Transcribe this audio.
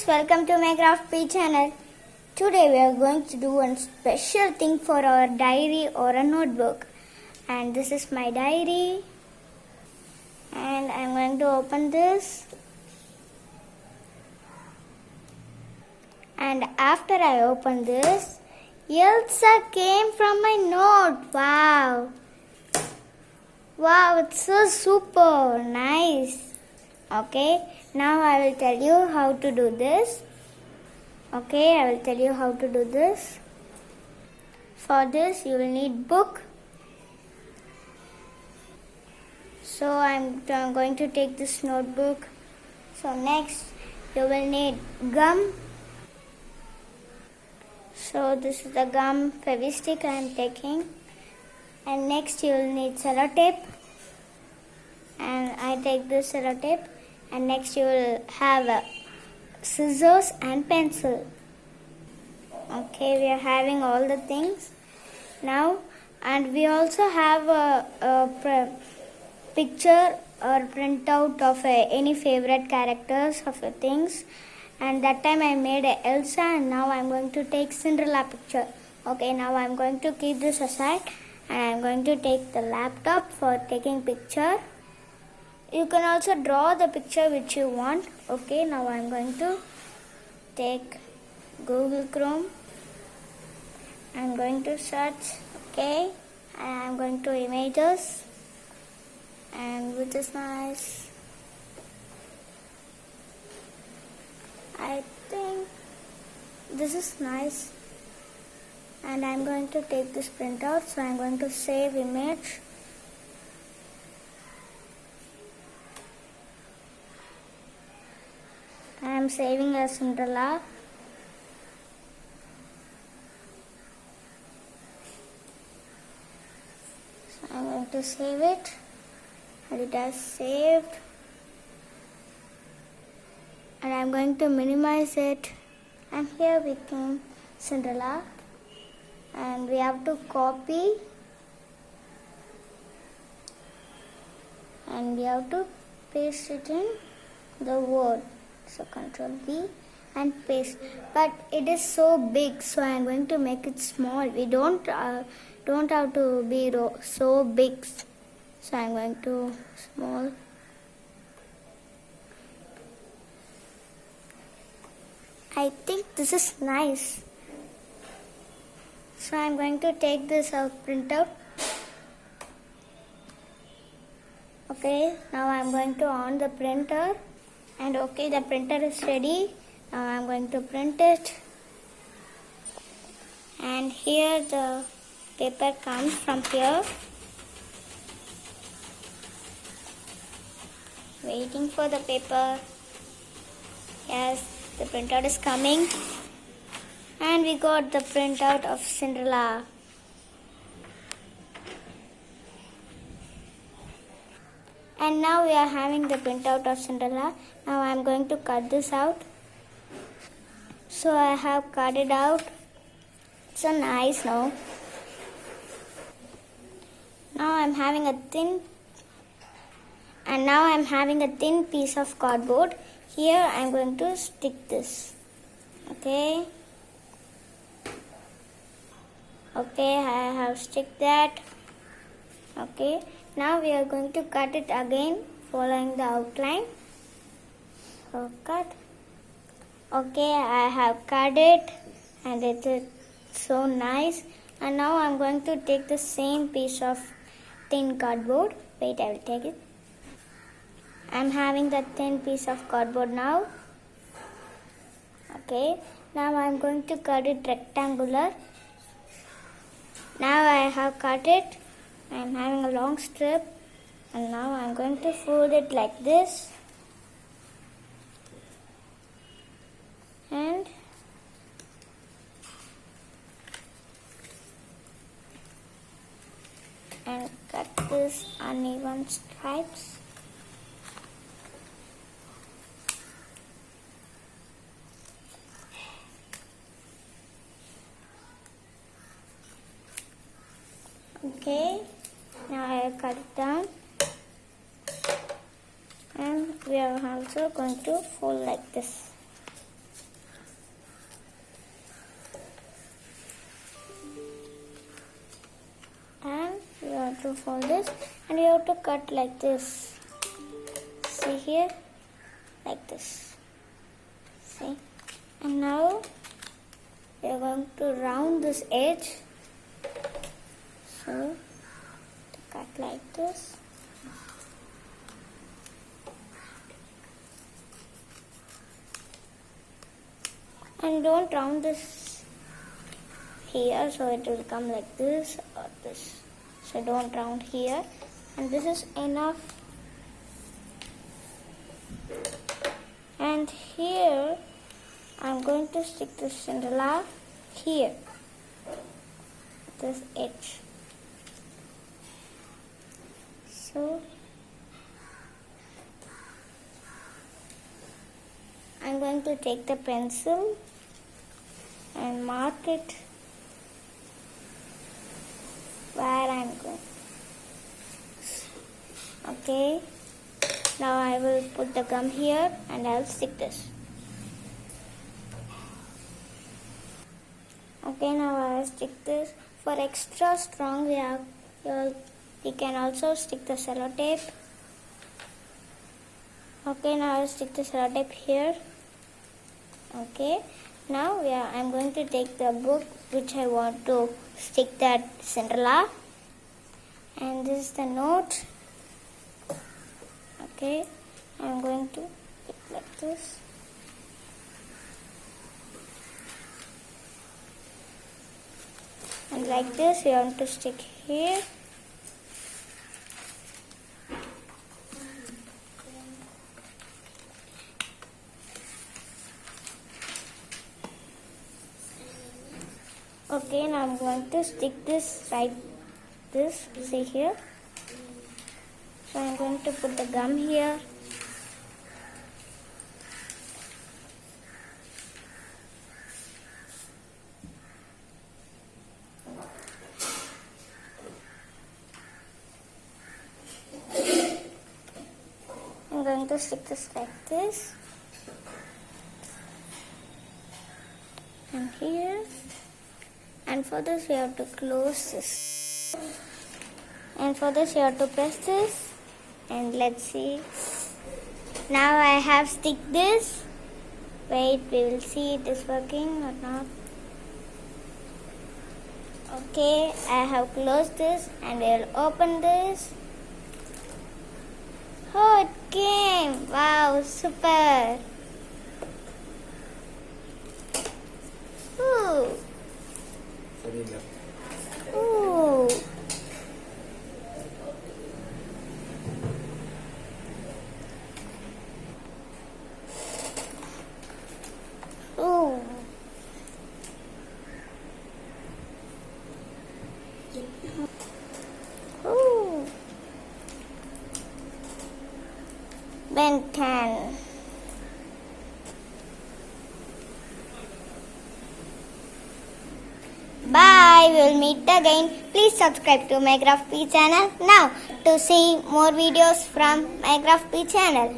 friends, welcome to my Craft P channel. Today we are going to do one special thing for our diary or a notebook. And this is my diary. And I'm going to open this. And after I open this, Elsa came from my note. Wow. Wow, it's so super nice. Okay, now I will tell you how to do this. Okay, I will tell you how to do this. For this, you will need book. So I'm going to take this notebook. So next, you will need gum. So this is the gum Fevistick I am taking. And next, you will need sellotape. And I take this sellotape. And next you will have scissors and pencil. Okay, we are having all the things now, and we also have a picture or printout of any favorite characters of things. And that time I made a Elsa, and now I'm going to take Cinderella picture. Okay, now I'm going to keep this aside, and I'm going to take the laptop for taking picture. You can also draw the picture which you want. Okay, now I'm going to take Google Chrome. I'm going to search. Okay, and I'm going to images, and which is nice. I think this is nice, and I'm going to take this printout. So I'm going to save image. I am saving as Cinderella. So I'm going to save it, and it has saved. And I'm going to minimize it. And here became Cinderella. And we have to copy. And we have to paste it in the Word. So Control V and paste. But it is so big, so I am going to make it small. We don't have to be so big. So I am going to small. I think this is nice. So I am going to take this printout. Okay, now I am going to on the printer. And okay, the printer is ready. Now I'm going to print it. And here the paper comes from here. Waiting for the paper. Yes, the printout is coming. And we got the printout of Cinderella. And now we are having the printout of Cinderella. Now I am going to cut this out. So I have cut it out. It's so nice now. Now I am having a thin piece of cardboard. Here I am going to stick this. Okay. Okay, I have stick that. Okay. Now we are going to cut it again, following the outline. So cut. Okay, I have cut it, and it is so nice. And now I'm going to take the same piece of thin cardboard. Wait, I will take it. I'm having the thin piece of cardboard now. Okay, now I'm going to cut it rectangular. Now I have cut it. I'm having a long strip, and now I'm going to fold it like this. And cut this uneven stripes. Okay, now I have cut it down, and we are also going to fold like this. and you have to fold this and you have to cut like this. See here, like this. See, and now we are going to round this edge. So cut like this. And don't round this here, so it will come like this or this. So don't round here, and this is enough. And here I'm going to stick the Cinderella here, this edge. So I'm going to take the pencil and mark it where I'm going. Okay, now I will put the gum here and I'll stick this. Okay, now I'll stick this. For extra strong, we can also stick the sellotape. Okay, now I'll stick the sellotape here. Okay, now I'm going to take the book which I want to stick that Cinderella, and this is the note. Okay, I'm going to put like this. And like this, you want to stick here. Okay, now I'm going to stick this see here. So I'm going to put the gum here. I'm going to stick this like this. And here. And for this we have to close this. And for this you have to press this. And let's see. Now I have stick this. Wait, we will see it is working or not. Okay, I have closed this and we will open this. Oh, it came! Wow, super! Ooh! Ooh! Ooh! Ooh! Ben 10. Bye. We will meet again. Please subscribe to Mygraph P channel now to see more videos from Mygraph P channel.